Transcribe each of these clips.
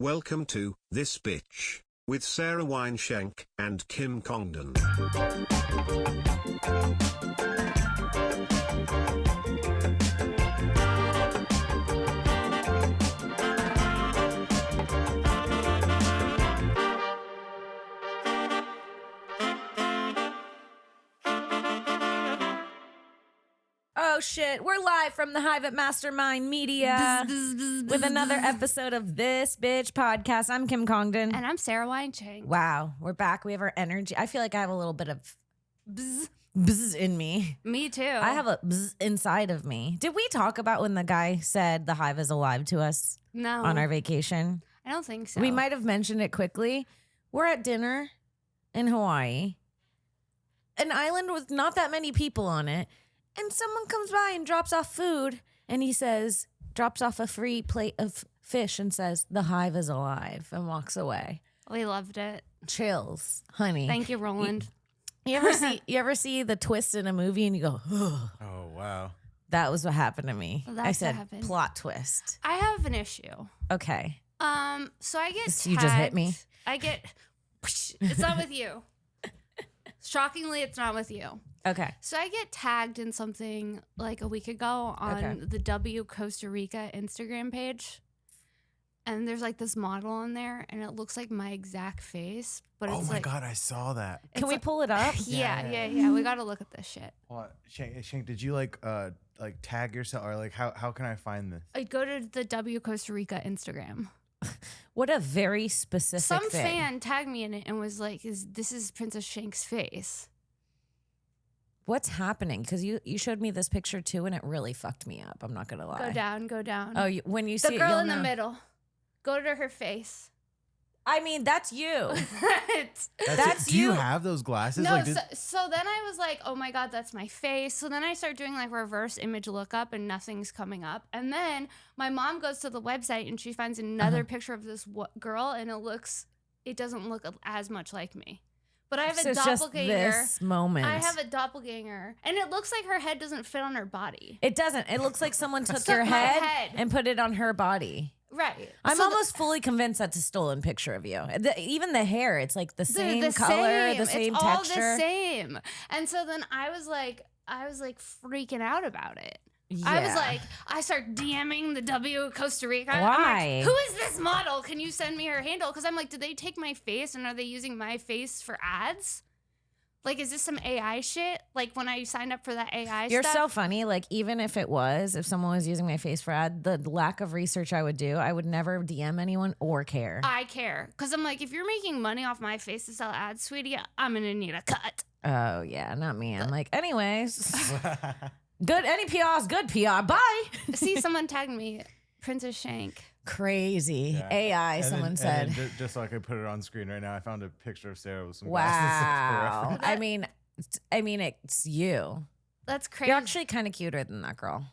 Welcome to This Bitch with Sara Shenk and Kim Congdon. Oh shit, we're live from the Hive at Mastermind Media with another episode of This Bitch Podcast. I'm Kim Congdon. And I'm Sara Shenk. Wow, we're back. We have our energy. I feel like I have a little bit of bzz in me. Me too. I have a bzz inside of me. Did we talk about when the guy said the Hive is alive to us? No. On our vacation? I don't think so. We might have mentioned it quickly. We're at dinner in Hawaii, an island with not that many people on it. And someone comes by and drops off food, and he says, drops off a free plate of fish and says, the Hive is alive, and walks away. We loved it. Chills, honey. Thank you, Roland. You ever see the twist in a movie and you go, oh, wow. That was what happened to me. Well, I said, plot twist. I have an issue. Okay. So I get tagged. You just hit me. I get, it's not with you. Shockingly, it's not with you. Okay. So I get tagged in something like a week ago on the WCostaRica Instagram page. And there's like this model on there and it looks like my exact face. But it's my God, I saw that. Can we pull it up? Yeah. We got to look at this shit. What? Shank, did you like tag yourself or like how can I find this? I go to the WCostaRica Instagram. What a very specific Some thing. fan tagged me in it and was like, this is Princess Shank's face. What's happening? Because you showed me this picture too, and it really fucked me up. I'm not gonna lie. Go down. Oh, when you see the it, girl you'll in know. the middle, go to her face. I mean, that's you. That's do you have those glasses? No. Like, so then I was like, oh my God, that's my face. So then I start doing like reverse image lookup, and nothing's coming up. And then my mom goes to the website and she finds another picture of this girl, and it doesn't look as much like me. But I have a doppelganger. Just this moment. I have a doppelganger. And it looks like her head doesn't fit on her body. It doesn't. It looks like someone took your head and put it on her body. Right. I'm almost fully convinced that's a stolen picture of you. Even the hair, it's like the same color, the same it's texture. All the same. And so then I was like freaking out about it. Yeah. I start DMing the WCostaRica. Why? Like, who is this model? Can you send me her handle? Because I'm like, did they take my face and are they using my face for ads? Like, is this some AI shit? Like, when I signed up for that AI You're stuff? so funny. Like, even if someone was using my face for ad, the lack of research I would do, I would never DM anyone or care. I care. Because I'm like, if you're making money off my face to sell ads, sweetie, I'm going to need a cut. Oh, yeah, not me. I'm like, anyways. Good. Any PR is good PR. Bye. See, someone tagged me, Princess Shank. Crazy. Yeah. AI, someone said. And just so I could put it on screen right now, I found a picture of Sara with some wow. glasses. I mean, it's you. That's crazy. You're actually kind of cuter than that girl.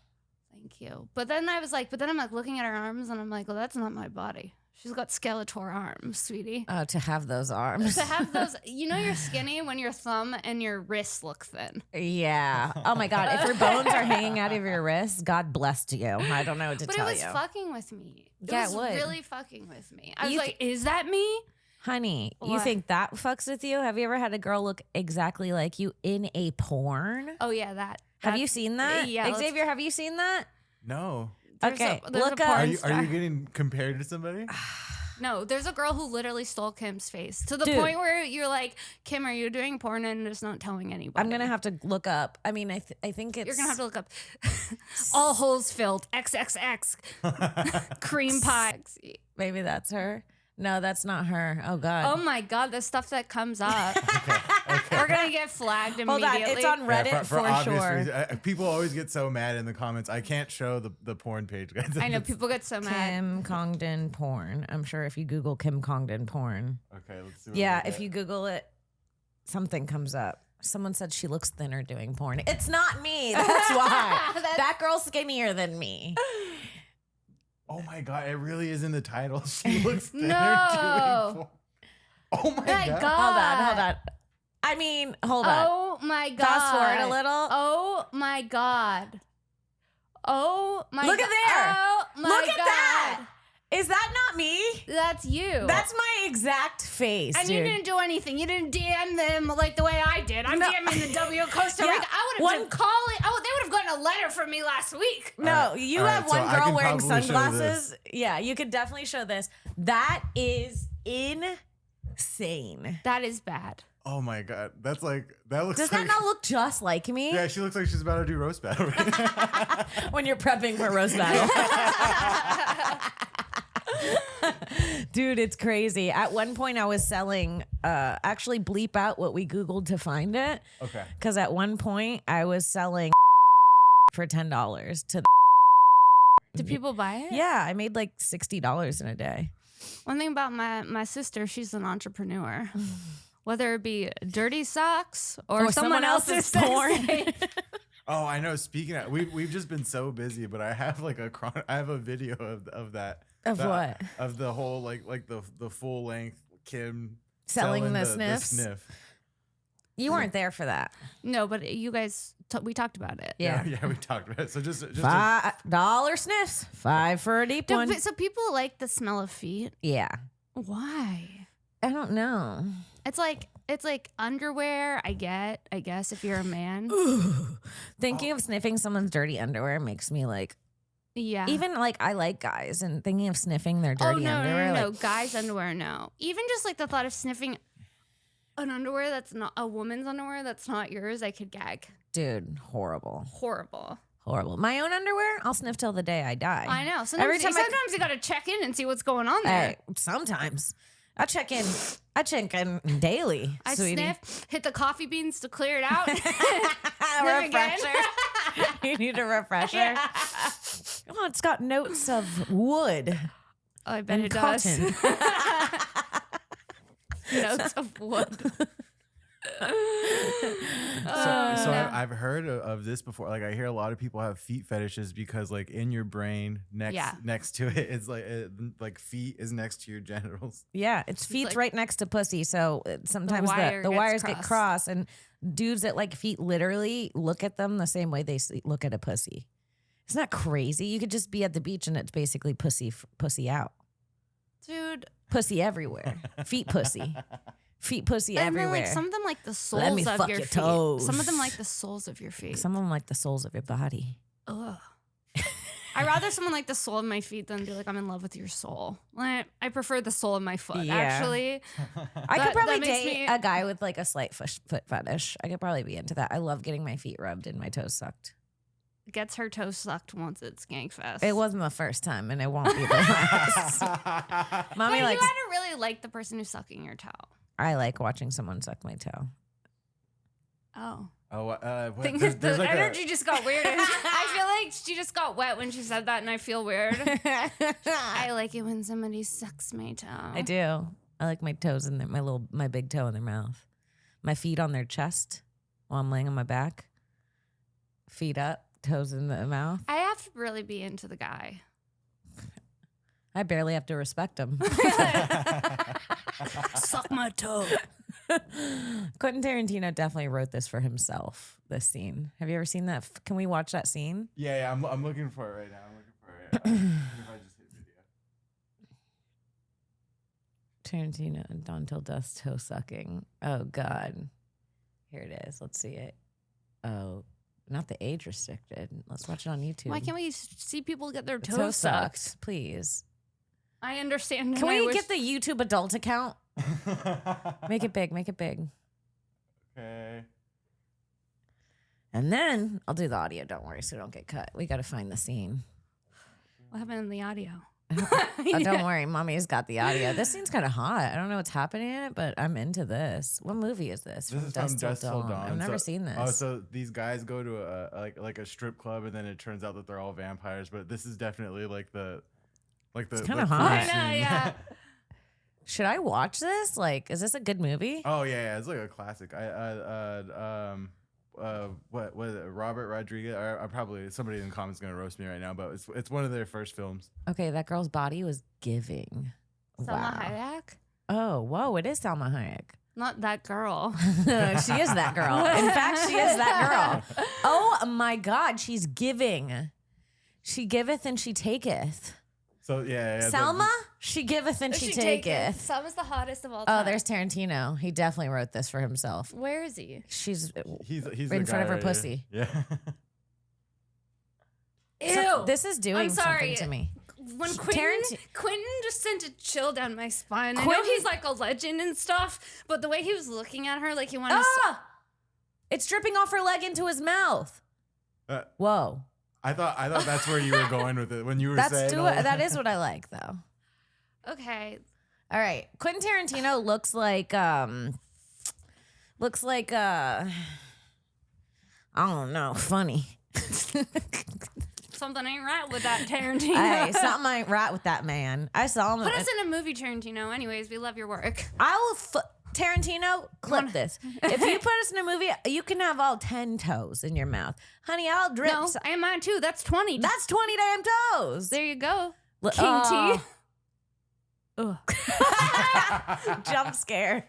Thank you. But then I'm like looking at her arms and I'm like, well, that's not my body. She's got Skeletor arms, sweetie. Oh, to have those arms. To have those, you're skinny when your thumb and your wrists look thin. Yeah. Oh my God. If your bones are hanging out of your wrists, God bless you. I don't know what to tell you. But it was fucking with me. It Yeah, was it would. really fucking with me. I was like, is that me? Honey, you What? think that fucks with you? Have you ever had a girl look exactly like you in a porn? Oh yeah, that. Have you seen that? Yeah. Xavier, have you seen that? No. Okay, there's look a up. porn Are you star. getting compared to somebody? No, there's a girl who literally stole Kim's face to the Dude. point where you're like, Kim, are you doing porn and just not telling anybody? I'm going to have to look up. I mean, I think it's... You're going to have to look up all holes filled, XXX, cream pie. Maybe that's her. No, that's not her. Oh, God. Oh my God, the stuff that comes up. We're going to get flagged Hold immediately. on. It's on Reddit for obvious sure. reasons. People always get so mad in the comments. I can't show the porn page, guys. I know, people get so mad. Kim Congdon porn. I'm sure if you Google Kim Congdon porn. Okay, let's see. What Yeah, we if get. you Google it, something comes up. Someone said she looks thinner doing porn. It's not me. That's why. That girl's skinnier than me. Oh my God, it really is in the title. She looks thinner No. doing porn. Oh my My God. God. Hold on. I mean, hold on. Oh my God. Fast forward a little. Oh my God. Oh my Look God. at there. Oh my Look God. at that. Is that not me? That's you. That's my exact face, and dude. you didn't do anything. You didn't DM them like the way I did. I'm DMing the WCostaRica. Yeah. I would have been calling. Oh, they would have gotten a letter from me last week. No, you All have right, so one I girl can wearing probably show sunglasses. Yeah, you could definitely show this. That is insane. That is bad. Oh my god, that's like that looks. Does like, that not look just like me? Yeah, she looks like she's about to do roast battle. Right? When you're prepping for roast battle. Dude, it's crazy. At one point I was selling, actually bleep out what we Googled to find it. Okay. Because at one point I was selling for $10 to Do people buy it? Yeah, I made like $60 in a day. One thing about my sister, she's an entrepreneur. Whether it be dirty socks or someone else's sex porn. tape. Oh, I know. Speaking of, we've just been so busy, but I have like I have a video of that. Of what? Of the whole like the full length Kim Selling the sniffs? sniff. You weren't there for that. No, but you guys, we talked about it. Yeah. Yeah, we talked about it. So just $5 sniffs, 5 for a deep Dude, one. but so people like the smell of feet. Yeah. Why? I don't know. It's like underwear. I guess if you're a man. Thinking of sniffing someone's dirty underwear makes me like, Yeah. even like I like guys and thinking of sniffing their dirty underwear. No, Like, guys' underwear, no. Even just like the thought of sniffing an underwear that's not a woman's underwear that's not yours, I could gag. dude, horrible. Horrible. Horrible. My own underwear, I'll sniff till the day I die. I know. Every Sometimes, time you gotta check in and see what's going on there. Hey, sometimes. I check in daily, I sweetie. sniff, hit the coffee beans to clear it out. A again. refresher. You need a refresher. Yeah. Oh, it's got notes of wood. Oh, I bet and it cotton. does. Notes of wood. I've heard of this before. Like I hear a lot of people have feet fetishes because like in your brain next to it, it's like feet is next to your genitals. Yeah, it's feet like- right next to pussy. So sometimes the wires get crossed, and dudes that like feet literally look at them the same way they look at a pussy. Isn't that crazy? You could just be at the beach and it's basically pussy out. Dude. Pussy everywhere. Feet pussy. Feet pussy And everywhere. then, like, some of them like the soles Let me of fuck your your feet. toes. Some of them like the soles of your feet. Some of them like the soles of your body. Ugh. I'd rather someone like the sole of my feet than be like, I'm in love with your soul. Like, I prefer the sole of my foot, Yeah. actually. I could probably that makes date me- a guy with like a slight foot fetish. I could probably be into that. I love getting my feet rubbed and my toes sucked. Gets her toes sucked once it's Skankfest. It wasn't the first time, and it won't be the last. Mommy Wait, likes. you had to really like the person who's sucking your toe. I like watching someone suck my toe. Oh. Oh, what, The like energy just got weird. I feel like she just got wet when she said that, and I feel weird. I like it when somebody sucks my toe. I do. I like my toes in my big toe in their mouth, my feet on their chest while I'm laying on my back, feet up, toes in the mouth. I have to really be into the guy. I barely have to respect him. Suck my toe. Quentin Tarantino definitely wrote this for himself. This scene. Have you ever seen that? Can we watch that scene? Yeah, I'm looking for it right now. If I just hit video. Tarantino and Don Till Dust toe sucking. Oh God. Here it is. Let's see it. Oh, not the age restricted. Let's watch it on YouTube. Why can't we see people get their Toe toes sucked? sucked, please. I understand. Can we get the YouTube adult account? Make it big. Make it big. Okay. And then I'll do the audio. Don't worry, so don't get cut. We got to find the scene. What happened in the audio? Oh, don't worry, Mommy's got the audio. This scene's kind of hot. I don't know what's happening in it, but I'm into this. What movie is this? This is from Dusk Till Dawn. I've never seen this. Oh, so these guys go to a strip club, and then it turns out that they're all vampires. But this is definitely It's kinda the hot. I first know, scene. yeah. Should I watch this? Like, is this a good movie? Oh yeah, it's like a classic. What was it? Robert Rodriguez? I probably somebody in the comments gonna roast me right now, but it's one of their first films. Okay, that girl's body was giving. Salma Hayek? Oh, whoa, it is Salma Hayek. Not that girl. She is that girl. In fact, she is that girl. Oh my God, she's giving. She giveth and she taketh. So yeah. Selma, she giveth and she taketh. Selma's the hottest of all time. Oh, there's Tarantino. He definitely wrote this for himself. Where is he? He's in front of her pussy. Yeah. Ew. So this is doing I'm sorry. something to me. When Quentin just sent a chill down my spine. I know he's like a legend and stuff, but the way he was looking at her, like he wanted to... It's dripping off her leg into his mouth. Whoa. I thought that's where you were going with it when you were saying that is what I like, though. Okay. All right. Quentin Tarantino looks like I don't know, funny. Something ain't right with that Tarantino. Hey, something ain't right with that man. I saw him. Put us in a movie, Tarantino. Anyways, we love your work. Tarantino, clip this. If you put us in a movie, you can have all 10 toes in your mouth. Honey, I'll drip. No, I am mine too. That's 20. That's 20 damn toes. There you go. King T. Jump scare.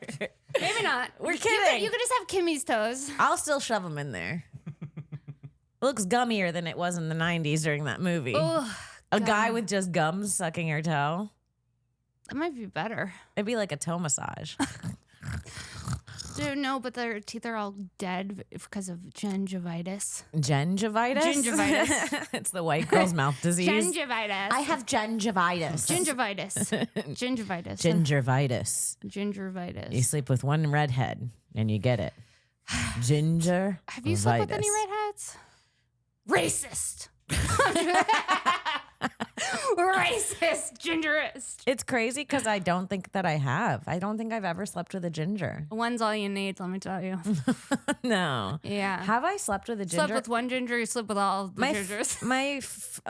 Maybe not. We're kidding. You could just have Kimmy's toes. I'll still shove them in there. It looks gummier than it was in the 90s during that movie. Ugh, a guy with just gums sucking your toe. That might be better. It'd be like a toe massage. Dude, no, but their teeth are all dead because of gingivitis. Gingivitis? Gingivitis. It's the white girl's mouth disease. Gingivitis. I have gingivitis. Gingivitis. Gingivitis. Gingivitis. Gingivitis. You sleep with one redhead and you get it. Ginger. Have you slept with any redheads? Racist. Racist. Gingerist. It's crazy because I don't think that I have. I don't think I've ever slept with a ginger. One's all you need, let me tell you. No. Yeah. Have I slept with a ginger? Slept with one ginger, you slept with all the gingers.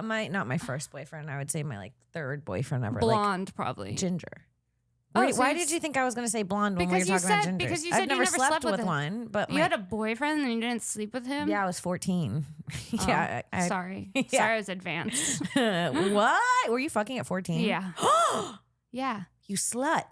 My not my first boyfriend. I would say my like third boyfriend ever. Blonde, probably. Ginger. Oh, Wait, so why did you think I was going to say blonde when we were talking about gingers? Because you said I've never you never slept with one, but you had a boyfriend and you didn't sleep with him? Yeah, I was 14. Yeah, sorry. Yeah. Sorry, I was advanced. What? Were you fucking at 14? Yeah. Yeah. You slut.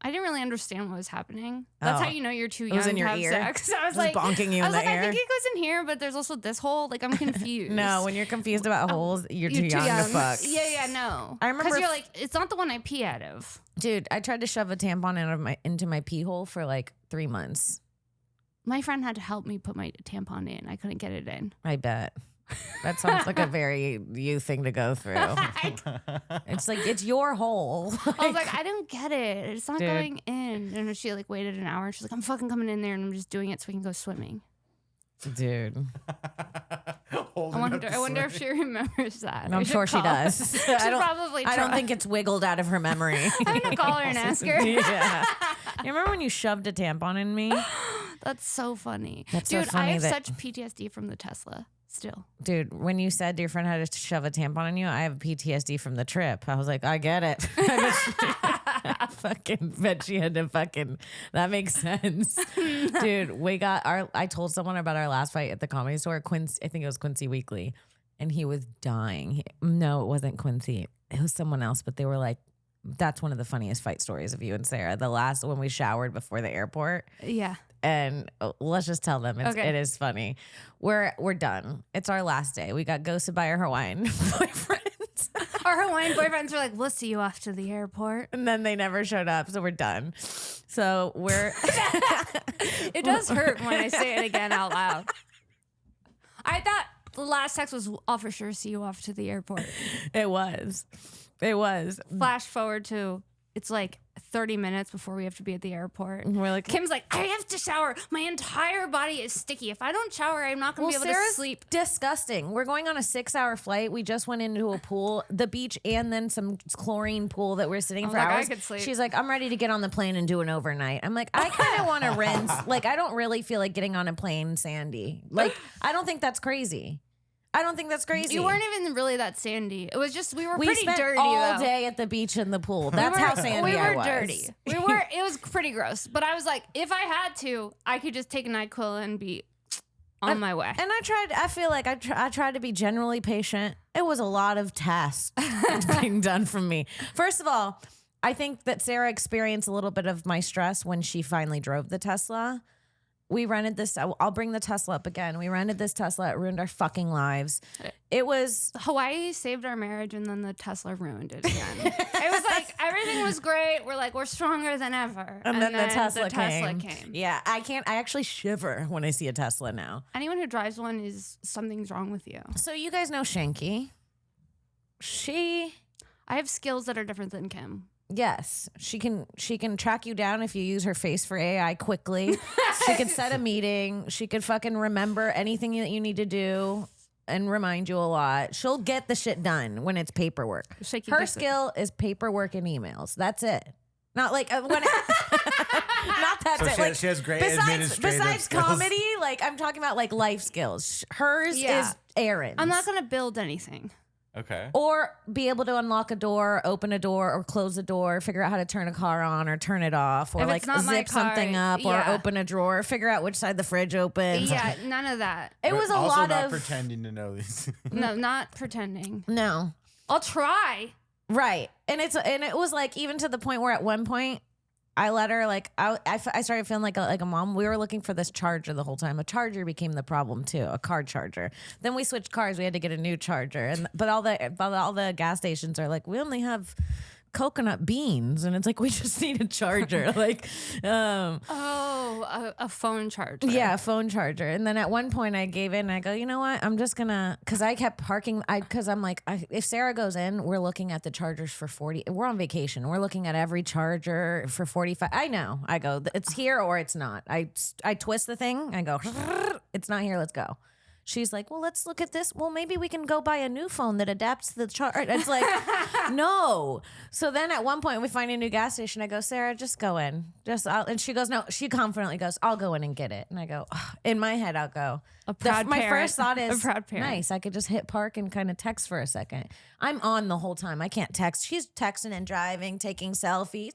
I didn't really understand what was happening. That's how you know you're too young was in your to have ear? sex. I was Just like, bonking you in the I ear? think it goes in here, but there's also this hole. Like, I'm confused. No, when you're confused about holes, you're too young to fuck. Yeah, no. I remember because you're like, it's not the one I pee out of. Dude, I tried to shove a tampon into my pee hole for like 3 months. My friend had to help me put my tampon in. I couldn't get it in. I bet. That sounds like a very you thing to go through. It's like, it's your hole. I was like, I don't get it. It's not going in. And she like waited an hour. She's like, I'm fucking coming in there and I'm just doing it so we can go swimming. Dude. I wonder if she remembers that. I'm sure she does. I don't think it's wiggled out of her memory. I'm gonna call her and ask her. Yeah. You remember when you shoved a tampon in me? That's so funny. That's Dude, so funny I have such PTSD from the Tesla still. Dude, when you said your friend had to shove a tampon in you, I have PTSD from the trip. I was like, I get it. I fucking bet she had to that makes sense. Dude, I told someone about our last fight at the Comedy Store. I think it was Quincy Weekly, and he was dying. No, it wasn't Quincy. It was someone else, but they were like, that's one of the funniest fight stories of you and Sarah. The last when we showered before the airport. Yeah. And let's just tell them it is funny. We're done. It's our last day. We got ghosted by our Hawaiian boyfriends. Our Hawaiian boyfriends were like, we'll see you off to the airport. And then they never showed up. So we're done. So we're. It does hurt when I say it again out loud. I thought the last text was, I'll for sure see you off to the airport. It was. Flash forward to, it's like 30 minutes before we have to be at the airport. And we're like, Kim's like, I have to shower. My entire body is sticky. If I don't shower, I'm not going to be able to sleep. Disgusting. We're going on a 6-hour flight. We just went into a pool, the beach, and then some chlorine pool that we're sitting for hours. I could sleep. She's like, I'm ready to get on the plane and do an overnight. I'm like, I kind of want to rinse. Like, I don't really feel like getting on a plane sandy. Like, I don't think that's crazy. You weren't even really that sandy. It was just we pretty spent dirty all though. day at the beach in the pool. That's how sandy I was. We were dirty. It was pretty gross. But I was like, if I had to, I could just take a NyQuil and be on my way. And I feel like I tried to be generally patient. It was a lot of tasks being done from me. First of all, I think that Sarah experienced a little bit of my stress when she finally drove the Tesla. we rented this. I'll bring the Tesla up again. We rented this Tesla. It ruined our fucking lives. It was Hawaii saved our marriage, and then the Tesla ruined it again. It was like everything was great. We're stronger than ever. And then the Tesla came. Yeah, I actually shiver when I see a Tesla now. Anyone who drives one is something's wrong with you. So you guys know Shenky. I have skills that are different than Kim. Yes, she can track you down if you use her face for AI quickly. She could set a meeting. She could fucking remember anything that you need to do and remind you a lot. She'll get the shit done when it's paperwork. Her skill is paperwork and emails. That's it. Not like not that. So like, she has great administrative besides skills. comedy. Like I'm talking about like life skills. Hers is errands. I'm not gonna build anything. Okay. Or be able to unlock a door, open a door, or close a door, figure out how to turn a car on or turn it off, or like zip something up, or open a drawer, figure out which side the fridge opens. Yeah, none of that. It was a also lot not of pretending to know these. No, not pretending. No. I'll try. Right. And it was like even to the point where at one point I let her like I started feeling like a mom. We were looking for this charger the whole time. A charger became the problem too, a car charger. Then we switched cars. We had to get a new charger, but all the gas stations are like, we only have coconut beans, and it's like we just need a charger. Like, a phone charger. Yeah, a phone charger. And then at one point I gave in. And I go, you know what? I'm just gonna, because I kept parking. Because I'm like, if Sarah goes in, we're looking at the chargers for 40. We're on vacation. We're looking at every charger for 45. I know. I go, it's here or it's not. I twist the thing. I go, it's not here. Let's go. She's like, well, let's look at this. Well, maybe we can go buy a new phone that adapts to the charge. It's like, no. So then at one point we find a new gas station. I go, Sarah, just go in. And she goes, no. She confidently goes, I'll go in and get it. And I go, ugh. In my head, I'll go. My first thought is, nice. I could just hit park and kind of text for a second. I'm on the whole time. I can't text. She's texting and driving, taking selfies.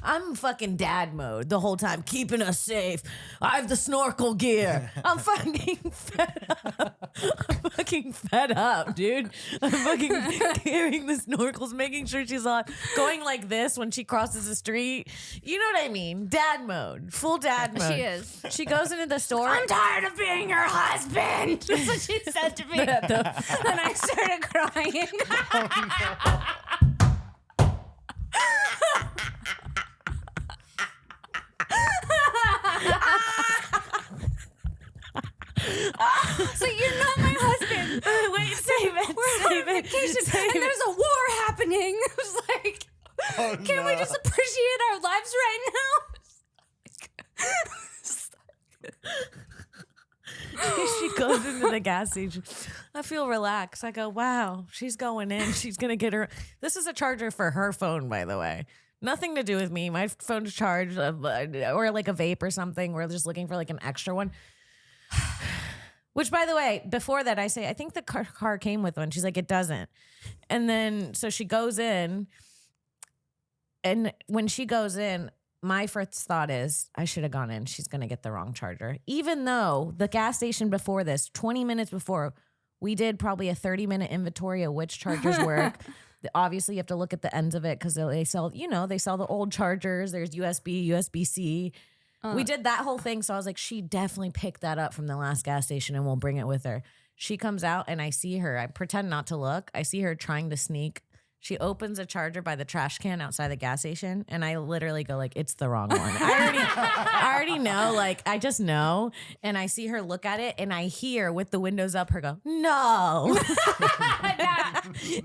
I'm fucking dad mode the whole time, keeping us safe. I have the snorkel gear. I'm fucking fed up. I'm fucking fed up, dude. I'm fucking carrying the snorkels, making sure she's on, going like this when she crosses the street. You know what I mean? Dad mode. Full dad mode. She is. She goes into the store. I'm tired of being your husband. That's what she said to me. And I started crying. So you're not my husband. Wait, save it. We're on vacation and there's a war happening. I was like, can we just appreciate our lives right now? She goes into the gas station. I feel relaxed. I go, wow, she's going in. She's going to get her. This is a charger for her phone, by the way. Nothing to do with me. My phone's charged or like a vape or something. We're just looking for like an extra one. Which, by the way, before that, I say, I think the car came with one. She's like, it doesn't. And then, so she goes in. And when she goes in, my first thought is, I should have gone in. She's going to get the wrong charger. Even though the gas station before this, 20 minutes before, we did probably a 30-minute inventory of which chargers work. Obviously, you have to look at the ends of it because they sell, they sell the old chargers. There's USB, USB-C. We did that whole thing. So I was like, she definitely picked that up from the last gas station and we'll bring it with her. She comes out and I see her. I pretend not to look. I see her trying to sneak. She opens a charger by the trash can outside the gas station, and I literally go like, "It's the wrong one." I already know, like I just know. And I see her look at it, and I hear with the windows up her go, "No,"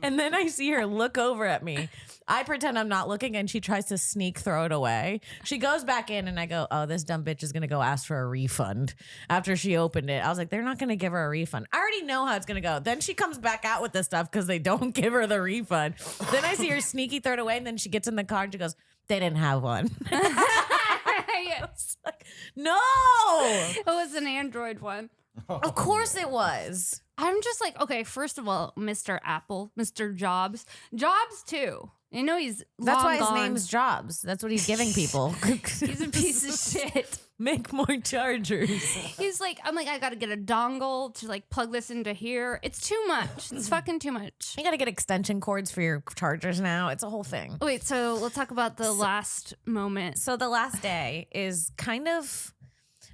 and then I see her look over at me. I pretend I'm not looking, and she tries to sneak throw it away. She goes back in, and I go, "Oh, this dumb bitch is gonna go ask for a refund." After she opened it, I was like, "They're not gonna give her a refund." I already know how it's gonna go. Then she comes back out with the stuff because they don't give her the refund. Then I see her sneaky throw it away, and then she gets in the car and she goes, "They didn't have one." I was like, no, it was an Android one. Of course it was. I'm just like, okay, first of all, Mr. Apple, Mr. Jobs too. You know that's why his gone. name's Jobs. That's what he's giving people. He's a piece of shit. Make more chargers. He's like, I'm like, I gotta get a dongle to like plug this into here. It's too much. It's fucking too much. You gotta get extension cords for your chargers now. It's a whole thing. Wait, so let's talk about the last moment. So the last day is kind of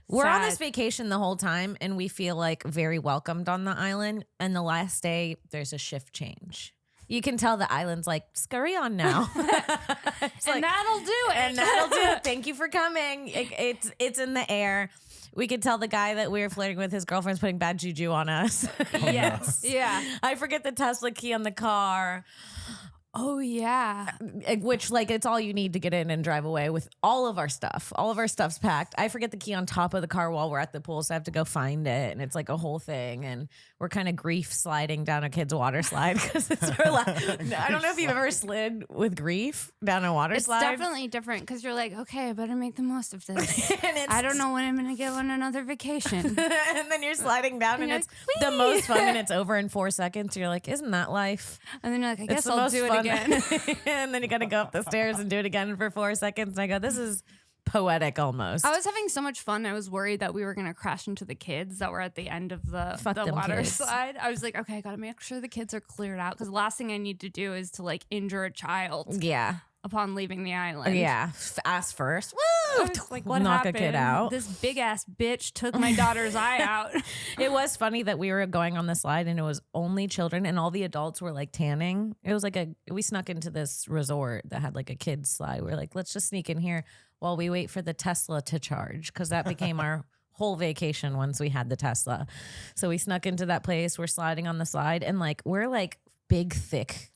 We're on Sad. this vacation the whole time, and we feel like very welcomed on the island. And the last day, there's a shift change. You can tell the island's like, scurry on now. And that'll do it. And that'll do it. Thank you for coming. It's in the air. We could tell the guy that we were flirting with, his girlfriend's putting bad juju on us. Yes. Yeah. I forget the Tesla key on the car. Oh, yeah. Which, like, it's all you need to get in and drive away with all of our stuff. All of our stuff's packed. I forget the key on top of the car while we're at the pool, so I have to go find it. And it's like a whole thing. And we're kind of grief sliding down a kid's water slide because it's our I don't know if you've ever slid with grief down a water slide. It's definitely different because you're like, okay, I better make the most of this. I don't know when I'm going to go on another vacation. And then you're sliding down and you're it's like, the "Whee!" most fun and it's over in 4 seconds. You're like, isn't that life? And then you're like, I It's guess the I'll most do it fun. again. And then you got to go up the stairs and do it again for 4 seconds. And I go, this is poetic almost. I was having so much fun. I was worried that we were going to crash into the kids that were at the end of the Fuck them water kids. slide. I was like, okay, I got to make sure the kids are cleared out because the last thing I need to do is to like injure a child Yeah. upon leaving the island. Yeah. Ass first. I Woo! was like, what Knock happened? a kid out. This big ass bitch took my daughter's eye out. It was funny that we were going on the slide and it was only children and all the adults were like tanning. It was like we snuck into this resort that had like a kids slide. We were like, let's just sneak in here while we wait for the Tesla to charge because that became our whole vacation once we had the Tesla. So we snuck into that place. We're sliding on the slide and like we're like big, thick,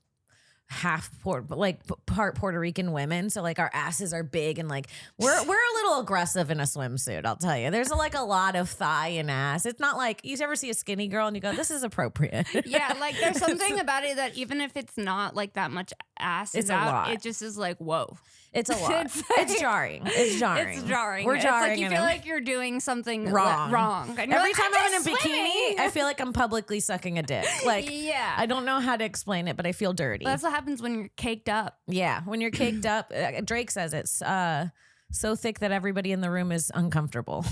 part Puerto Rican women, so like our asses are big and like we're a little aggressive in a swimsuit. I'll tell you, there's like a lot of thigh and ass. It's not like you ever see a skinny girl and you go, "This is appropriate." Yeah, like there's something about it that even if it's not like that much ass It's is a out, lot. it just is like whoa. It's a lot. It's It's jarring. It's jarring. It's jarring. We're It's jarring. like you and feel like you're doing something Wrong. wrong. And you're every like, time I'm in a just bikini, swimming. I feel like I'm publicly sucking a dick. Like Yeah. I don't know how to explain it, but I feel dirty. That's what happens when you're caked up. Yeah, when you're caked up, Drake says it's so thick that everybody in the room is uncomfortable.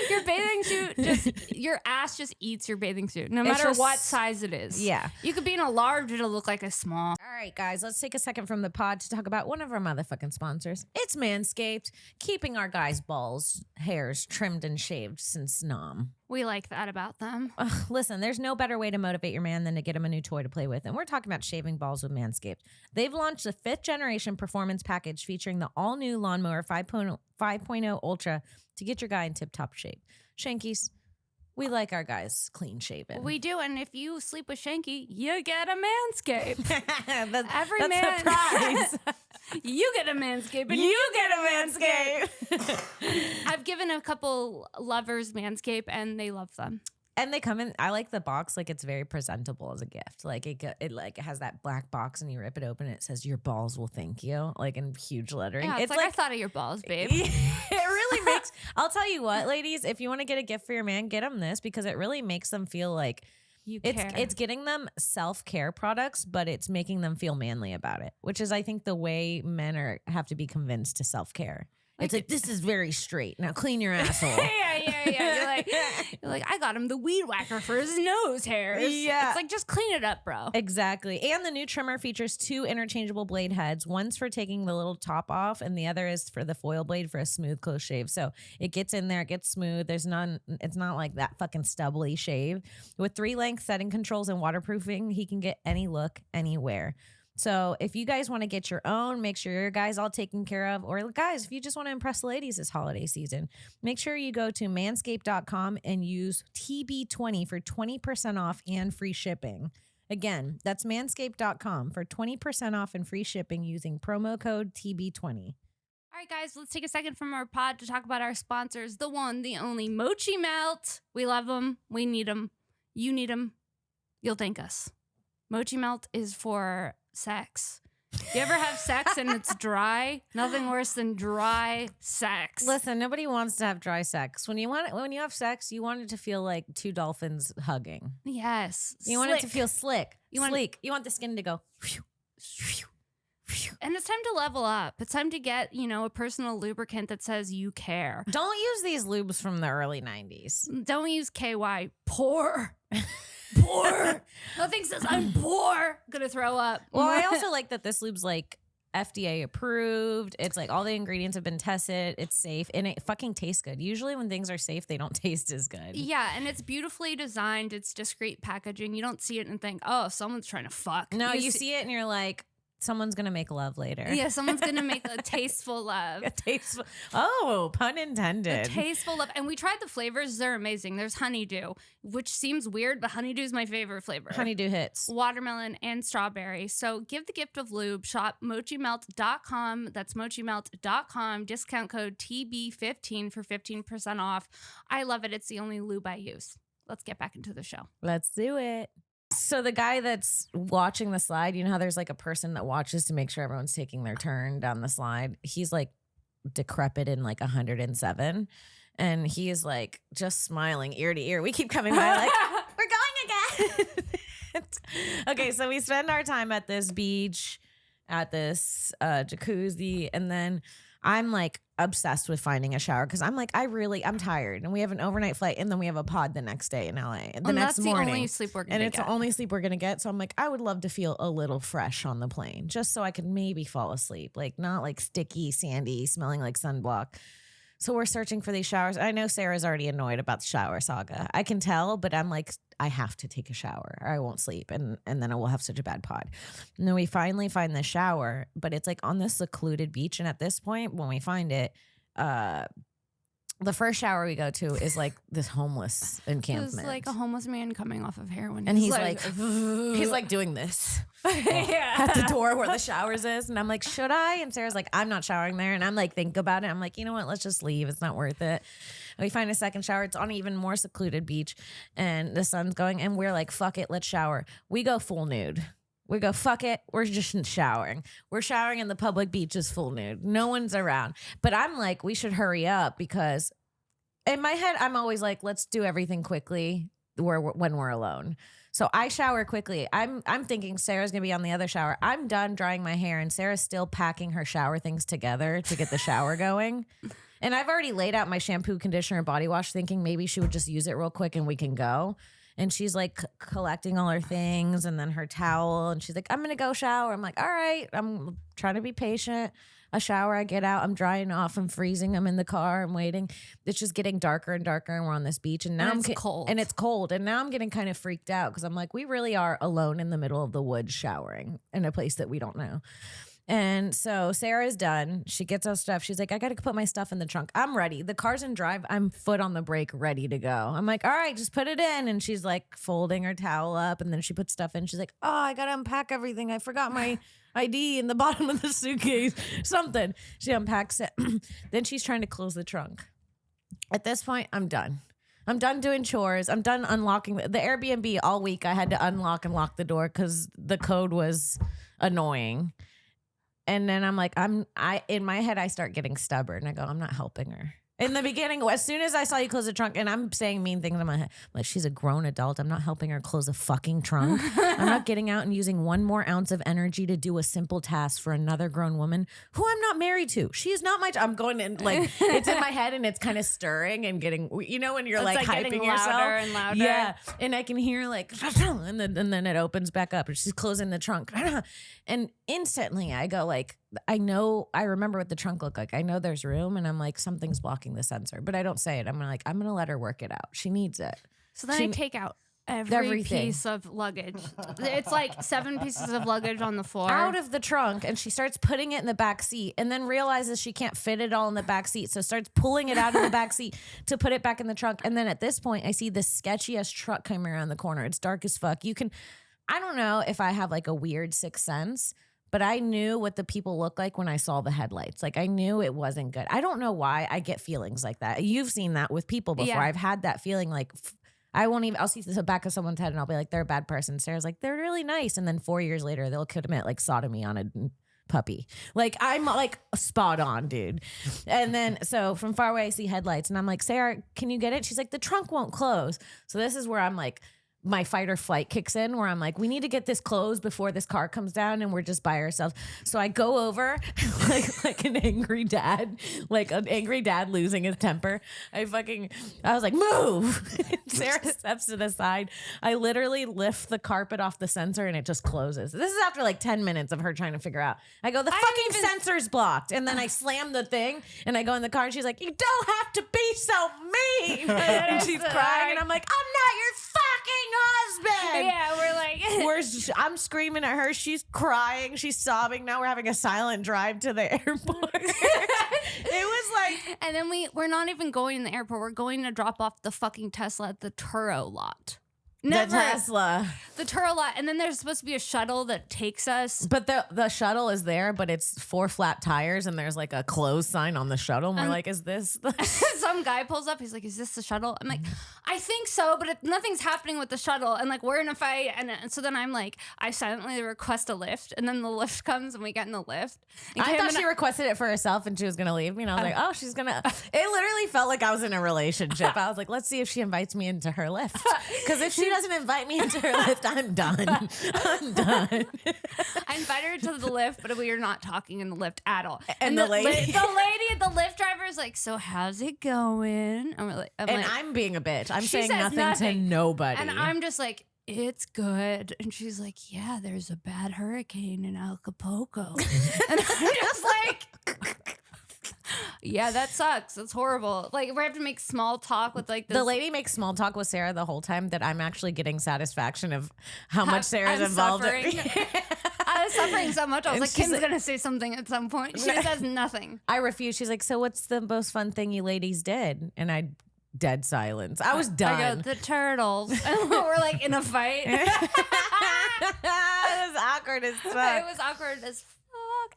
Your bathing suit your ass just eats your bathing suit, no It's matter just- what size it is. Yeah. You could be in a large, it'll look like a small. All right, guys, let's take a second from the pod to talk about one of our motherfucking sponsors. It's Manscaped, keeping our guys' balls, hairs trimmed and shaved since Nam. We like that about them. Ugh, listen, there's no better way to motivate your man than to get him a new toy to play with. And we're talking about shaving balls with Manscaped. They've launched the 5th generation performance package featuring the all-new Lawnmower 5.0 Ultra to get your guy in tip-top shape. Shenkies, we like our guys clean shaven. We do, and if you sleep with Shenky, you get a Manscape. Every that's man- a prize. You get a Manscape, and You get a Manscape. I've given a couple lovers Manscape, and they love them. And they come in. I like the box. Like it's very presentable as a gift. Like it like has that black box, and you rip it open, and it says "Your balls will thank you," like in huge lettering. Yeah, it's like I thought of your balls, babe. It really makes. I'll tell you what, ladies. If you want to get a gift for your man, get them this because it really makes them feel like You care. it's getting them self-care products, but it's making them feel manly about it. Which is, I think, the way men have to be convinced to self-care. It's like, this is very straight. Now clean your asshole. yeah. You're like, I got him the weed whacker for his nose hairs. Yeah. It's like, just clean it up, bro. Exactly. And the new trimmer features 2 interchangeable blade heads. One's for taking the little top off, and the other is for the foil blade for a smooth, close shave. So it gets in there, it gets smooth. It's not like that fucking stubbly shave. With 3 length setting controls and waterproofing, he can get any look anywhere. So if you guys want to get your own, make sure your guys all taken care of. Or guys, if you just want to impress the ladies this holiday season, make sure you go to manscaped.com and use TB20 for 20% off and free shipping. Again, that's manscaped.com for 20% off and free shipping using promo code TB20. All right, guys, let's take a second from our pod to talk about our sponsors. The one, the only, Mochi Melt. We love them. We need them. You need them. You'll thank us. Mochi Melt is for sex. You ever have sex and it's dry? Nothing worse than dry sex. Listen, nobody wants to have dry sex. When you have sex, you want it to feel like 2 dolphins hugging. Yes. You want it to feel slick, You sleek. You want the skin to go. And it's time to level up. It's time to get, a personal lubricant that says you care. Don't use these lubes from the early 90s. Don't use KY. Poor. Poor. Nothing says I'm poor. Gonna throw up. Well, I also like that this lube's like FDA approved. It's like all the ingredients have been tested. It's safe and it fucking tastes good. Usually when things are safe, they don't taste as good. Yeah, and it's beautifully designed. It's discreet packaging. You don't see it and think, oh, someone's trying to fuck. No, you see it and you're like, someone's going to make love later. Yeah, someone's going to make a tasteful love. A tasteful, oh, pun intended. A tasteful love. And we tried the flavors. They're amazing. There's honeydew, which seems weird, but honeydew is my favorite flavor. Honeydew hits. Watermelon and strawberry. So give the gift of lube. Shop mochimelt.com. That's mochimelt.com. Discount code TB15 for 15% off. I love it. It's the only lube I use. Let's get back into the show. Let's do it. So the guy that's watching the slide, you know how there's like a person that watches to make sure everyone's taking their turn down the slide? He's like decrepit and like 107. And he is like just smiling ear to ear. We keep coming by like, we're going again. Okay, so we spend our time at this beach, at this jacuzzi, and then I'm like obsessed with finding a shower because I'm like, I'm tired. And we have an overnight flight and then we have a pod the next day in LA. The next morning. That's the only sleep we're going to get. And it's the only sleep we're going to get. So I'm like, I would love to feel a little fresh on the plane just so I could maybe fall asleep. Like not like sticky, sandy, smelling like sunblock. So we're searching for these showers. I know Sarah's already annoyed about the shower saga. I can tell, but I'm like, I have to take a shower or I won't sleep. And then I will have such a bad pod. And then we finally find the shower, but it's like on this secluded beach. And at this point, when we find it, the first shower we go to is like this homeless encampment. It's like a homeless man coming off of heroin. And he's like doing this at the door where the showers is. And I'm like, should I? And Sarah's like, I'm not showering there. And I'm like, think about it. I'm like, you know what? Let's just leave. It's not worth it. And we find a second shower. It's on an even more secluded beach. And the sun's going. And we're like, fuck it. Let's shower. We go full nude. We go, fuck it. We're just showering. We're showering in the public beach is full nude. No one's around. But I'm like, we should hurry up because in my head, I'm always like, let's do everything quickly when we're alone. So I shower quickly. I'm thinking Sarah's going to be on the other shower. I'm done drying my hair and Sarah's still packing her shower things together to get the shower going. And I've already laid out my shampoo, conditioner, and body wash thinking maybe she would just use it real quick and we can go. And she's like collecting all her things and then her towel. And she's like, I'm going to go shower. I'm like, all right. I'm trying to be patient. A shower, I get out. I'm drying off. I'm freezing. I'm in the car. I'm waiting. It's just getting darker and darker. And we're on this beach. And now it's cold. And it's cold. And now I'm getting kind of freaked out because I'm like, we really are alone in the middle of the woods showering in a place that we don't know. And so Sarah's done. She gets her stuff. She's like, I got to put my stuff in the trunk. I'm ready. The car's in drive. I'm foot on the brake, ready to go. I'm like, all right, just put it in. And she's like folding her towel up. And then she puts stuff in. She's like, oh, I got to unpack everything. I forgot my ID in the bottom of the suitcase. Something. She unpacks it. Then she's trying to close the trunk. At this point, I'm done. I'm done doing chores. I'm done unlocking the Airbnb all week. I had to unlock and lock the door because the code was annoying. And then I'm like, in my head, I start getting stubborn. I go, I'm not helping her. In the beginning, as soon as I saw you close the trunk, and I'm saying mean things in my head, I'm like, she's a grown adult. I'm not helping her close the fucking trunk. I'm not getting out and using one more ounce of energy to do a simple task for another grown woman who I'm not married to. She is not my, I'm going in, like, it's in my head and it's kind of stirring and getting, you know, when you're like hyping yourself. Louder and louder. Yeah. And I can hear like, and then it opens back up and she's closing the trunk. And instantly I go like, I remember what the trunk looked like. I know there's room and I'm like, something's blocking the sensor, but I don't say it. I'm going to let her work it out. She needs it. So then I take out everything. Piece of luggage. It's like 7 pieces of luggage on the floor. Out of the trunk, and she starts putting it in the back seat and then realizes she can't fit it all in the back seat. So starts pulling it out of the back seat to put it back in the trunk. And then at this point, I see this sketchy-ass truck coming around the corner. It's dark as fuck. I don't know if I have like a weird sixth sense, but I knew what the people looked like when I saw the headlights. Like I knew it wasn't good. I don't know why I get feelings like that. You've seen that with people before. Yeah. I've had that feeling like I'll see the back of someone's head and I'll be like, they're a bad person. Sarah's like, they're really nice. And then 4 years later, they'll commit like sodomy on a puppy. Like I'm like spot on, dude. And then so from far away, I see headlights and I'm like, Sarah, can you get it? She's like, the trunk won't close. So this is where I'm like, my fight or flight kicks in where I'm like, we need to get this closed before this car comes down and we're just by ourselves. So I go over like an angry dad, like an angry dad losing his temper. I was like, move. Sarah steps to the side. I literally lift the carpet off the sensor and it just closes. This is after like 10 minutes of her trying to figure out. I go, the fucking sensor's blocked. And then I slam the thing and I go in the car and she's like, you don't have to be so mean. And she's crying and I'm like, I'm not your fucking husband. Yeah, we're like, I'm screaming at her. She's crying. She's sobbing. Now we're having a silent drive to the airport. It was like, and then we're not even going in the airport. We're going to drop off the fucking Tesla at the Turo lot. Never. The Tesla. The Turo lot. And then there's supposed to be a shuttle that takes us. But the shuttle is there, but it's 4 flat tires and there's like a closed sign on the shuttle. And we're like, is this some guy pulls up. He's like, is this the shuttle? I'm like, I think so, but nothing's happening with the shuttle. And like, we're in a fight. And so then I'm like, I silently request a lift. And then the lift comes and we get in the lift. I thought she requested it for herself and she was going to leave me. And I was like, oh, she's going to. It literally felt like I was in a relationship. I was like, let's see if she invites me into her lift. Because if she doesn't invite me into her lift, I'm done. I'm done. I invited her to the lift, but we are not talking in the lift at all. And the lady, the lift driver is like, so how's it going? And we're like, I'm being a bitch. I'm saying says nothing to nobody. And I'm just like, it's good. And she's like, yeah, there's a bad hurricane in Acapulco. And I'm just like, yeah, that sucks. That's horrible. Like, we have to make small talk with like this. The lady makes small talk with Sarah the whole time that I'm actually getting satisfaction of how much Sarah's involved. I was suffering so much. I was like, Kim's going to say something at some point. She says nothing. I refuse. She's like, so what's the most fun thing you ladies did? And I dead silence. I was done. I go, the turtles. And we're like in a fight. It was awkward as fuck. It was awkward as fuck.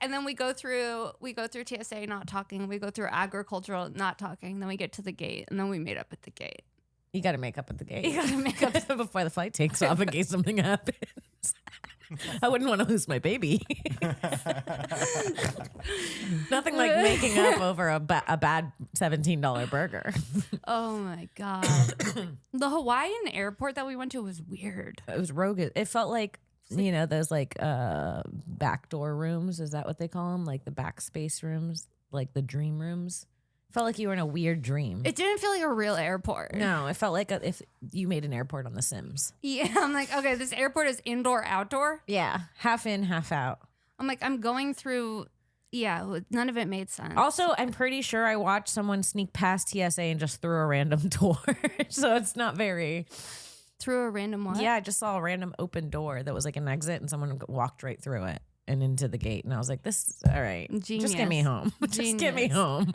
And then we go through TSA not talking. We go through agricultural not talking. Then we get to the gate and then we made up at the gate. You got to make up at the gate. You got to make up before the flight takes off in case something happens. I wouldn't want to lose my baby. Nothing like making up over a bad $17 burger. Oh my God. The Hawaiian airport that we went to was weird. It was rogue. It felt like, you know, those like backdoor rooms. Is that what they call them? Like the backspace rooms, like the dream rooms. Felt like you were in a weird dream. It didn't feel like a real airport. No, it felt like if you made an airport on The Sims. Yeah, I'm like, okay, this airport is indoor, outdoor. Yeah, half in, half out. I'm like, I'm going through. Yeah, none of it made sense. Also, I'm pretty sure I watched someone sneak past TSA and just through a random door. So it's not very. Through a random what? Yeah, I just saw a random open door that was like an exit and someone walked right through it and into the gate. And I was like, this, all right, Genius. Just get me home. Just get me home.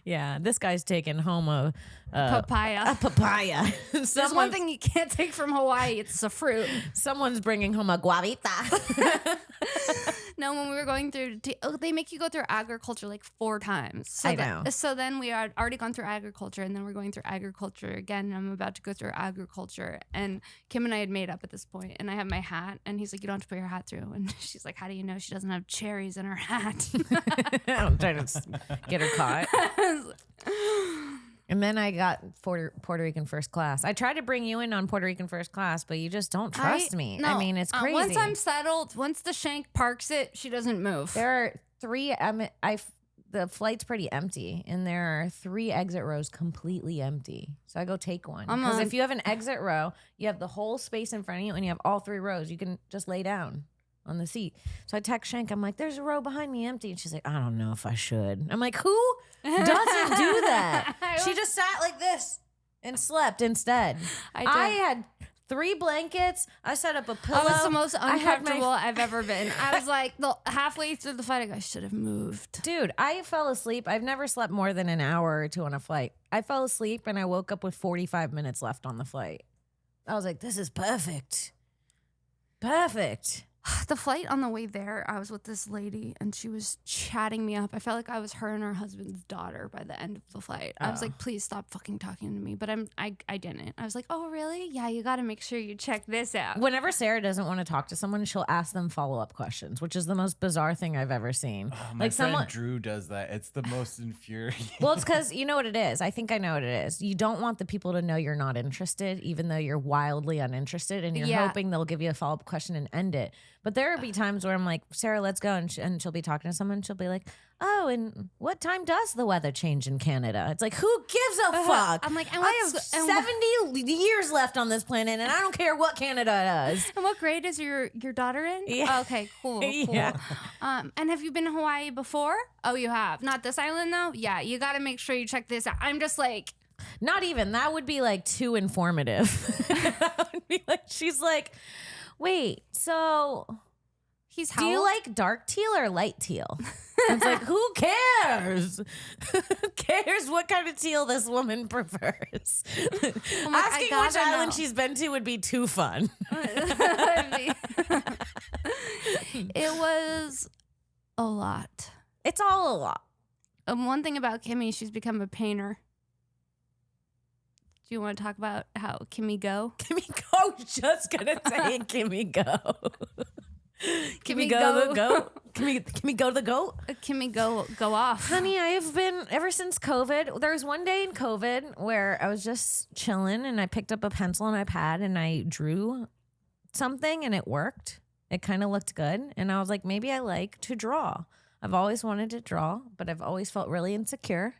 Yeah, this guy's taking home a papaya. A papaya. There's one thing you can't take from Hawaii. It's a fruit. Someone's bringing home a guavita. No, when we were going through, they make you go through agriculture like 4 times. So I know. So then we had already gone through agriculture, and then we're going through agriculture again. And I'm about to go through agriculture, and Kim and I had made up at this point, and I have my hat, and he's like, "You don't have to put your hat through." And she's like, "How do you know she doesn't have cherries in her hat?" I'm trying to get her caught. And then I got Puerto Rican first class. I tried to bring you in on Puerto Rican first class, but you just don't trust me. No, I mean, it's crazy. Once I'm settled, once the Shenk parks it, she doesn't move. There are 3. The flight's pretty empty, and there are 3 exit rows completely empty. So I go take one. Because if you have an exit row, you have the whole space in front of you, and you have all 3 rows. You can just lay down on the seat. So I text Shenk. I'm like, there's a row behind me empty. And she's like, I don't know if I should. I'm like, who doesn't do that? She just sat like this and slept instead. I had 3 blankets. I set up a pillow. I was the most uncomfortable I've ever been. I was like, halfway through the flight, I should have moved. Dude, I fell asleep. I've never slept more than an hour or 2 on a flight. I fell asleep and I woke up with 45 minutes left on the flight. I was like, this is perfect. Perfect. The flight on the way there, I was with this lady and she was chatting me up. I felt like I was her and her husband's daughter by the end of the flight. I was like, please stop fucking talking to me. But I didn't. I was like, oh, really? Yeah, you got to make sure you check this out. Whenever Sarah doesn't want to talk to someone, she'll ask them follow-up questions, which is the most bizarre thing I've ever seen. My friend Drew does that. It's the most infuriating. Well, it's because you know what it is. I think I know what it is. You don't want the people to know you're not interested, even though you're wildly uninterested, and you're hoping they'll give you a follow-up question and end it. But there will be times where I'm like, Sarah, let's go. And she'll be talking to someone. She'll be like, oh, and what time does the weather change in Canada? It's like, who gives a fuck? I'm like, I have 70 years left on this planet, and I don't care what Canada does. And what grade is your daughter in? Yeah. Okay, cool. Yeah. And have you been to Hawaii before? Oh, you have. Not this island, though? Yeah, you got to make sure you check this out. I'm just like... Not even. That would be like too informative. That would be like, she's like... Wait, so do you like dark teal or light teal? It's like, who cares? Who cares what kind of teal this woman prefers? Asking which island she's been to would be too fun. It was a lot. It's all a lot. One thing about Kimmy, she's become a painter. Do you want to talk about how Kimmy go? Kimmy go. Just gonna say Kimmy go. Kimmy go the goat. Kimmy go the goat. Kimmy go off. Honey, I have been ever since COVID. There was one day in COVID where I was just chilling and I picked up a pencil and a pad and I drew something and it worked. It kind of looked good. And I was like, maybe I like to draw. I've always wanted to draw, but I've always felt really insecure.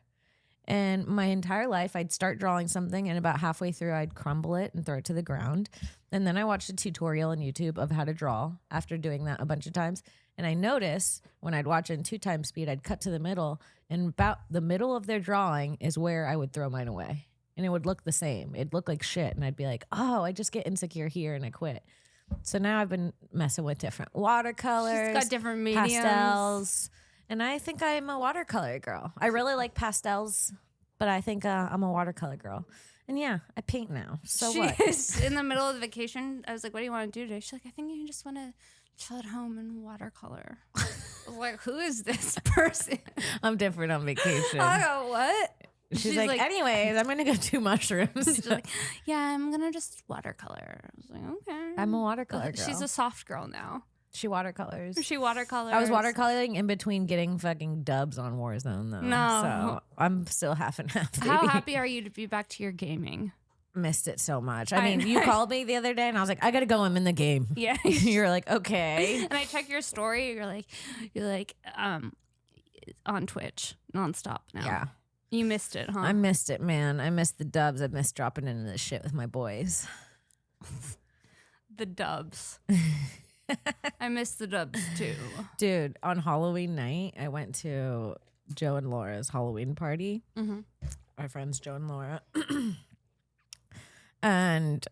And my entire life, I'd start drawing something, and about halfway through, I'd crumble it and throw it to the ground. And then I watched a tutorial on YouTube of how to draw after doing that a bunch of times. And I noticed when I'd watch it in 2x speed, I'd cut to the middle, and about the middle of their drawing is where I would throw mine away. And it would look the same. It'd look like shit. And I'd be like, oh, I just get insecure here, and I quit. So now I've been messing with different watercolors. She's got different mediums. Pastels. And I think I'm a watercolor girl. I really like pastels, but I think I'm a watercolor girl. And yeah, I paint now. So what? She's in the middle of the vacation. I was like, what do you want to do today? She's like, I think you just want to chill at home and watercolor. I was like, who is this person? I'm different on vacation. I go, what? She's like, anyways, I'm going to go do mushrooms. She's like, yeah, I'm going to just watercolor. I was like, okay. I'm a watercolor girl. She's a soft girl now. She watercolors. She watercolors. I was watercoloring in between getting fucking dubs on Warzone, though. No. So I'm still half and half. Baby. How happy are you to be back to your gaming? Missed it so much. I mean, you called me the other day and I was like, I got to go. I'm in the game. Yeah. You're like, okay. And I check your story. You're like, on Twitch nonstop now. Yeah. You missed it, huh? I missed it, man. I missed the dubs. I missed dropping into this shit with my boys. The dubs. I missed the dubs too. Dude, on Halloween night, I went to Joe and Laura's Halloween party. Mm-hmm. Our friends Joe and Laura. And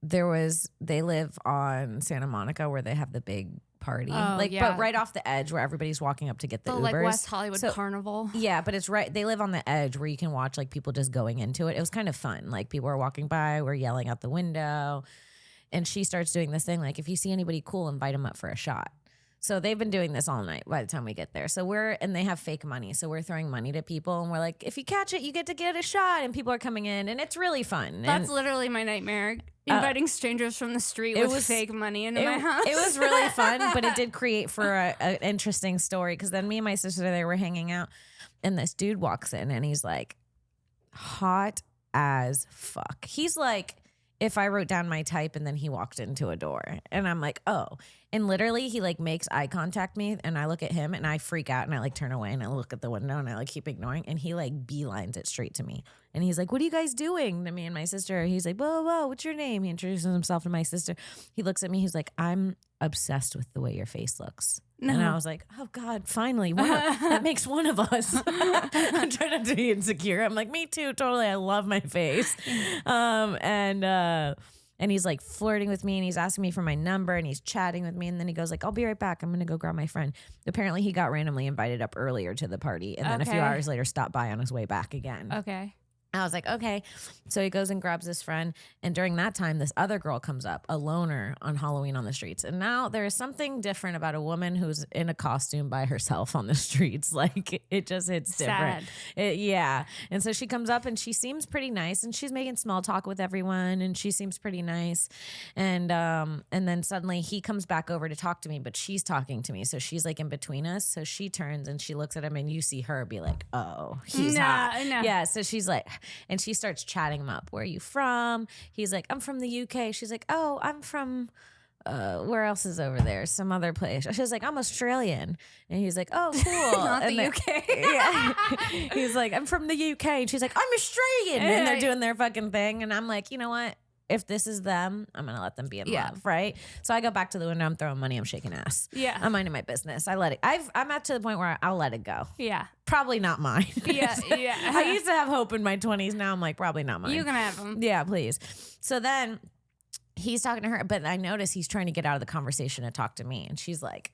they live on Santa Monica where they have the big party. But right off the edge where everybody's walking up to get the Ubers. Like West Hollywood Carnival. Yeah, but it's right. They live on the edge where you can watch like people just going into it. It was kind of fun. Like people were walking by, were yelling out the window. And she starts doing this thing like, if you see anybody cool, invite them up for a shot. So they've been doing this all night by the time we get there. So and they have fake money. So we're throwing money to people and we're like, if you catch it, you get to get a shot. And people are coming in and it's really fun. That's literally my nightmare. Inviting strangers from the street with fake money into my house. It was really fun, but it did create for an interesting story. Because then me and my sister, they were hanging out and this dude walks in and he's like, hot as fuck. He's like, if I wrote down my type and then he walked into a door and I'm like, oh, and literally he like makes eye contact me and I look at him and I freak out and I like turn away and I look at the window and I like keep ignoring and he like beelines it straight to me. And he's like, what are you guys doing? To me and my sister. He's like, whoa, whoa, what's your name? He introduces himself to my sister. He looks at me. He's like, I'm obsessed with the way your face looks. No. And I was like, oh God, finally. Wow, that makes one of us. I'm trying not to be insecure. I'm like, me too, totally. I love my face. And he's like flirting with me and he's asking me for my number and he's chatting with me. And then he goes like, I'll be right back. I'm going to go grab my friend. Apparently he got randomly invited up earlier to the party. And then a few hours later stopped by on his way back again. Okay. I was like, okay. So he goes and grabs his friend. And during that time, this other girl comes up, a loner on Halloween on the streets. And now there is something different about a woman who's in a costume by herself on the streets. Like it just hits different. Yeah. And so she comes up and she seems pretty nice and she's making small talk with everyone and she seems pretty nice. And then suddenly he comes back over to talk to me, but she's talking to me. So she's like in between us. So she turns and she looks at him and you see her be like, oh, he's hot. No. Yeah. So she's like, and she starts chatting him up. Where are you from? He's like, I'm from the UK. She's like, oh, I'm from, where else is over there? Some other place. She's like, I'm Australian. And he's like, oh, cool. Not and the UK. Yeah. He's like, I'm from the UK. And she's like, I'm Australian. And they're doing their fucking thing. And I'm like, you know what? If this is them, I'm going to let them be in love, right? So I go back to the window. I'm throwing money. I'm shaking ass. Yeah. I'm minding my business. I let it. I'm at to the point where I'll let it go. Yeah. Probably not mine. Yeah. I used to have hope in my 20s. Now I'm like, probably not mine. You can have them. Yeah, please. So then he's talking to her, but I notice he's trying to get out of the conversation and talk to me. And she's like,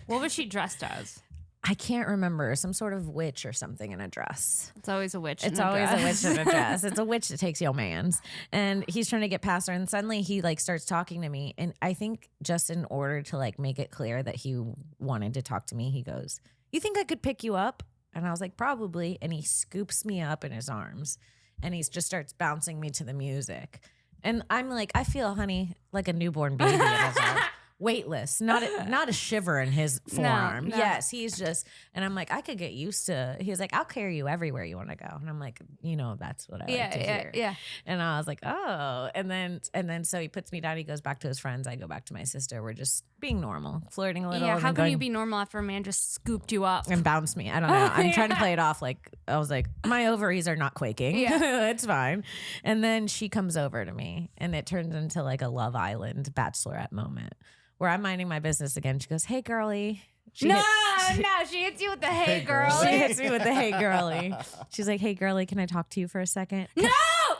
what was she dressed as? I can't remember, some sort of witch or something in a dress. It's always a witch. It's always a witch in a dress. It's a witch that takes your mans. And he's trying to get past her. And suddenly he like starts talking to me. And I think just in order to like make it clear that he wanted to talk to me, he goes, you think I could pick you up? And I was like, probably. And he scoops me up in his arms. And he just starts bouncing me to the music. And I'm like, I feel, honey, like a newborn baby in his arms. Weightless, not a shiver in his forearm. No. Yes, he's just, and I'm like, I could get used to. He's like, I'll carry you everywhere you want to go, and I'm like, you know, that's what I like to hear. Yeah. And I was like, oh, and then so he puts me down. He goes back to his friends. I go back to my sister. We're just being normal, flirting a little. Yeah, how can you be normal after a man just scooped you up and bounced me? I don't know. I'm trying to play it off like I was like, my ovaries are not quaking. Yeah, it's fine. And then she comes over to me, and it turns into like a Love Island bachelorette moment. Where I'm minding my business again. She goes, hey, girly. She hits you with the hey, girly. She hits me with the hey, girly. She's like, hey, girly, can I talk to you for a second? No.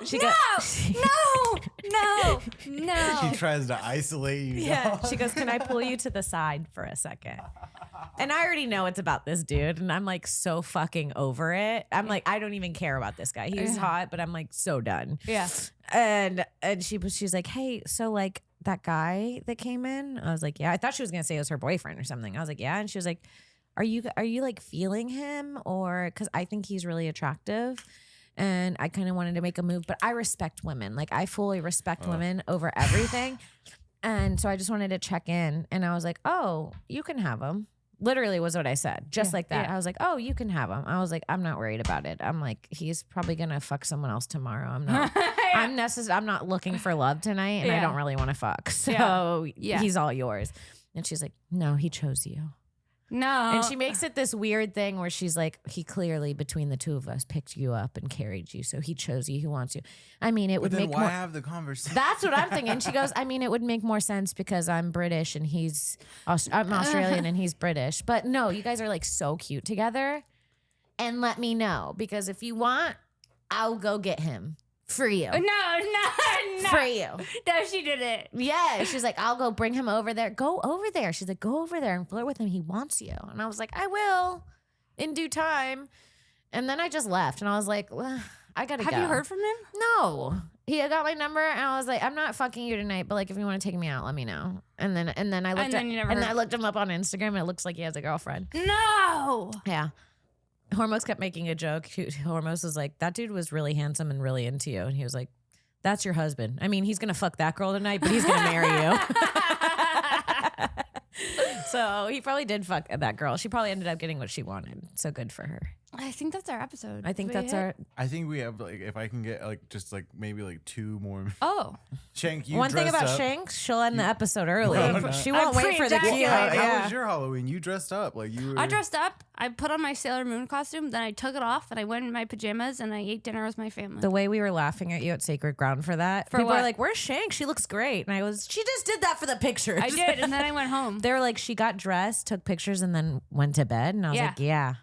She tries to isolate you. Yeah. She goes, can I pull you to the side for a second? And I already know it's about this dude. And I'm like so fucking over it. I'm like, I don't even care about this guy. He's hot, but I'm like so done. Yeah. And she's like, hey, so like, that guy that came in, I was like, yeah. I thought she was gonna say it was her boyfriend or something. I was like, yeah. And she was like, are you like feeling him, or because I think he's really attractive, and I kind of wanted to make a move, but I respect women. Like I fully respect women over everything, and so I just wanted to check in. And I was like, oh, you can have him. Literally was what I said, just like that. Yeah. I was like, oh, you can have him. I was like, I'm not worried about it. I'm like, he's probably gonna fuck someone else tomorrow. I'm not. I'm not looking for love tonight, and I don't really want to fuck. So he's all yours. And she's like, no, he chose you. No. And she makes it this weird thing where she's like, he clearly between the two of us picked you up and carried you. So he chose you. He wants you. I mean, it would make why have the conversation? That's what I'm thinking. She goes, I mean, it would make more sense because I'm British and I'm Australian and he's British. But no, you guys are like so cute together. And let me know, because if you want, I'll go get him. For you. No. For you. No, she did it. Yeah. She's like, I'll go bring him over there. Go over there. She's like, go over there and flirt with him. He wants you. And I was like, I will in due time. And then I just left. And I was like, well, I got to go. Have you heard from him? No. He had got my number and I was like, I'm not fucking you tonight, but like if you want to take me out, let me know. And then I looked I looked him up on Instagram and it looks like he has a girlfriend. No. Yeah. Hormos kept making a joke. Hormos was like, that dude was really handsome and really into you. And he was like, that's your husband. I mean, he's going to fuck that girl tonight, but he's going to marry you. So he probably did fuck that girl. She probably ended up getting what she wanted. So good for her. I think that's our episode. I think that's our. I think we have like, if I can get like just like maybe like 2 more. Oh, Shenk, you one thing about up. Shenk, she'll end the episode early. No. She won't wait for the cue. How was your Halloween? You dressed up like you were. I dressed up. I put on my Sailor Moon costume. Then I took it off and I went in my pajamas and I ate dinner with my family. The way we were laughing at you at Sacred Ground for that. For people what? were like, "Where's Shank? She looks great." And I was, she just did that for the pictures. I did, and then I went home. They were like, she got dressed, took pictures, and then went to bed. And I was like, yeah.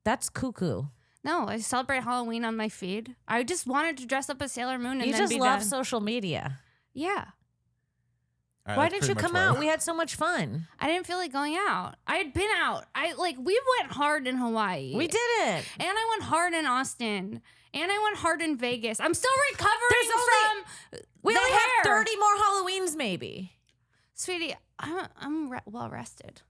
That's cuckoo. No, I celebrate Halloween on my feed. I just wanted to dress up as Sailor Moon and you then just be love done. social media. Yeah. Why didn't you come out? We had so much fun. I didn't feel like going out. I had been out. We went hard in Hawaii. We did it. And I went hard in Austin. And I went hard in Vegas. I'm still recovering we the only hair. have 30 more Halloweens, maybe. Sweetie, I'm well rested.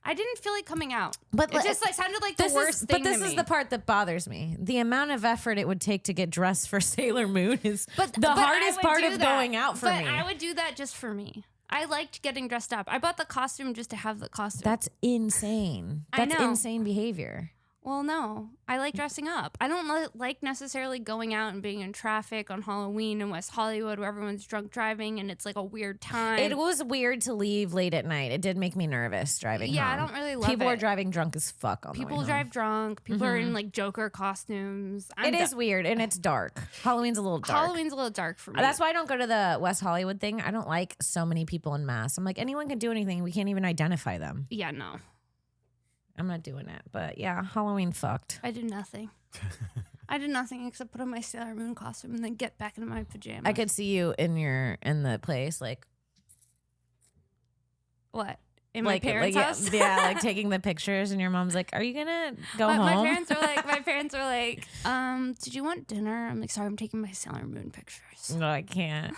I didn't feel like coming out. But it just sounded like the worst thing to me. But this is the part that bothers me. The amount of effort it would take to get dressed for Sailor Moon is the hardest part of going out for me. But I would do that just for me. I liked getting dressed up. I bought the costume just to have the costume. That's insane. That's insane behavior. Well, no. I like dressing up. I don't like necessarily going out and being in traffic on Halloween in West Hollywood where everyone's drunk driving and it's like a weird time. It was weird to leave late at night. It did make me nervous driving home. I don't really love People it. are driving drunk as fuck on People the way drive home. drunk. People are in like Joker costumes. It is weird and it's dark. Halloween's a little dark. Halloween's a little dark for me. That's why I don't go to the West Hollywood thing. I don't like so many people in masks. I'm like, anyone can do anything. We can't even identify them. Yeah, no. I'm not doing it. But yeah, Halloween fucked. I did nothing. I did nothing except put on my Sailor Moon costume and then get back into my pajamas. I could see you in the place, like what? In my parents' house? Yeah, like taking the pictures, and your mom's like, "Are you gonna go home?" My parents are like, did you want dinner? I'm like, sorry, I'm taking my Sailor Moon pictures. No, I can't.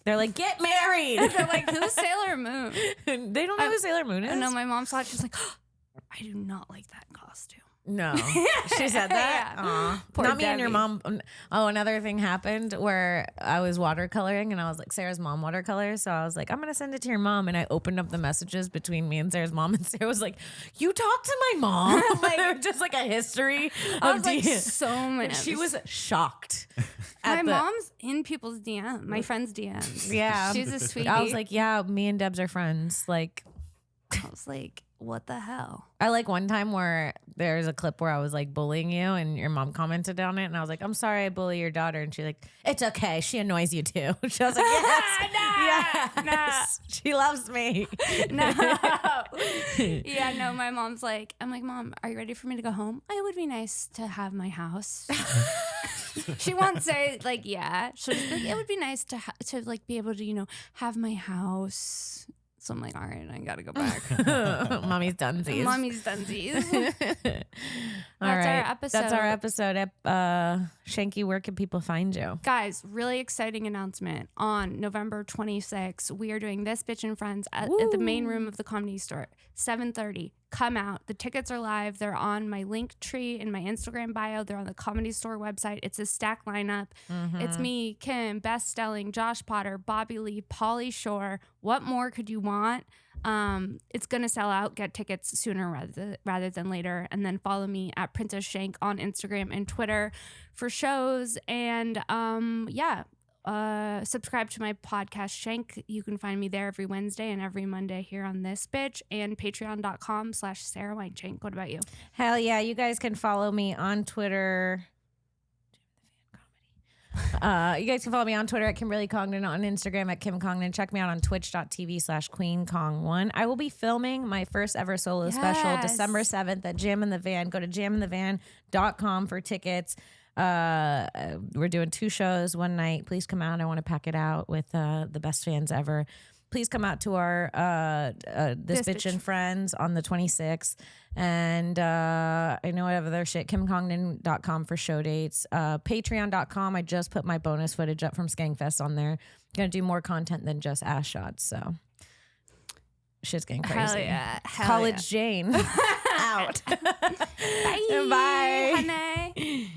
They're like, get married. They're like, who's Sailor Moon? They don't know who Sailor Moon is. No, my mom saw it. She's like, I do not like that costume. No, she said that. Yeah. Poor not me Debbie. And your mom. Oh, another thing happened where I was watercoloring and I was like, Sarah's mom watercolors. So I was like, I'm gonna send it to your mom. And I opened up the messages between me and Sarah's mom, and Sarah was like, "You talked to my mom?" Like just like a history of like, so many. She was shocked. My mom's in people's DM, my friends' DMs. Yeah, she's a sweetie. I was like, yeah, me and Debs are friends. Like, I was like, what the hell? I like one time where there's a clip where I was like bullying you and your mom commented on it and I was like, I'm sorry I bully your daughter. And she's like, it's okay. She annoys you too. She was like, yes. Yes. She loves me. No. Yeah, no, my mom's like, I'm like, Mom, are you ready for me to go home? It would be nice to have my house. She won't say like, yeah. She'll just be like, it would be nice to like be able to, have my house. So I'm like, all right, I gotta go back. Mommy's dunsies. Mommy's dunsies. That's our episode. Shenky, where can people find you? Guys, really exciting announcement. On November 26th, we are doing This Bitch and Friends at the main room of the Comedy Store, 7:30. Come out. The tickets are live. They're on my link tree in my Instagram bio. They're on the Comedy Store website. It's a stack lineup. It's me, Kim, Best Stelling, Josh Potter, Bobby Lee, Pauly Shore. What more could you want? It's going to sell out. Get tickets sooner rather than later. And then follow me at Princess Shenk on Instagram and Twitter for shows. And subscribe to my podcast Shenk. You can find me there every Wednesday and every Monday here on This Bitch, and patreon.com/Sara Weinschenk. What about you? Hell yeah. You guys can follow me on Twitter. You guys can follow me on Twitter at Kimberly Congdon, on Instagram at Kim Congdon. Check me out on twitch.tv/QueenKong1. I will be filming my first ever solo special December 7th at Jam in the Van. Go to jaminthevan.com for tickets. We're doing 2 shows one night. Please come out. I want to pack it out with the best fans ever. Please come out to our This Bitch and Friends on the 26th. And I know I have other shit. KimCongdon.com for show dates. Patreon.com. I just put my bonus footage up from Skankfest on there. Gonna do more content than just ass shots. So shit's getting crazy. Hell yeah. College Jane. Out. Bye. Bye. Honey.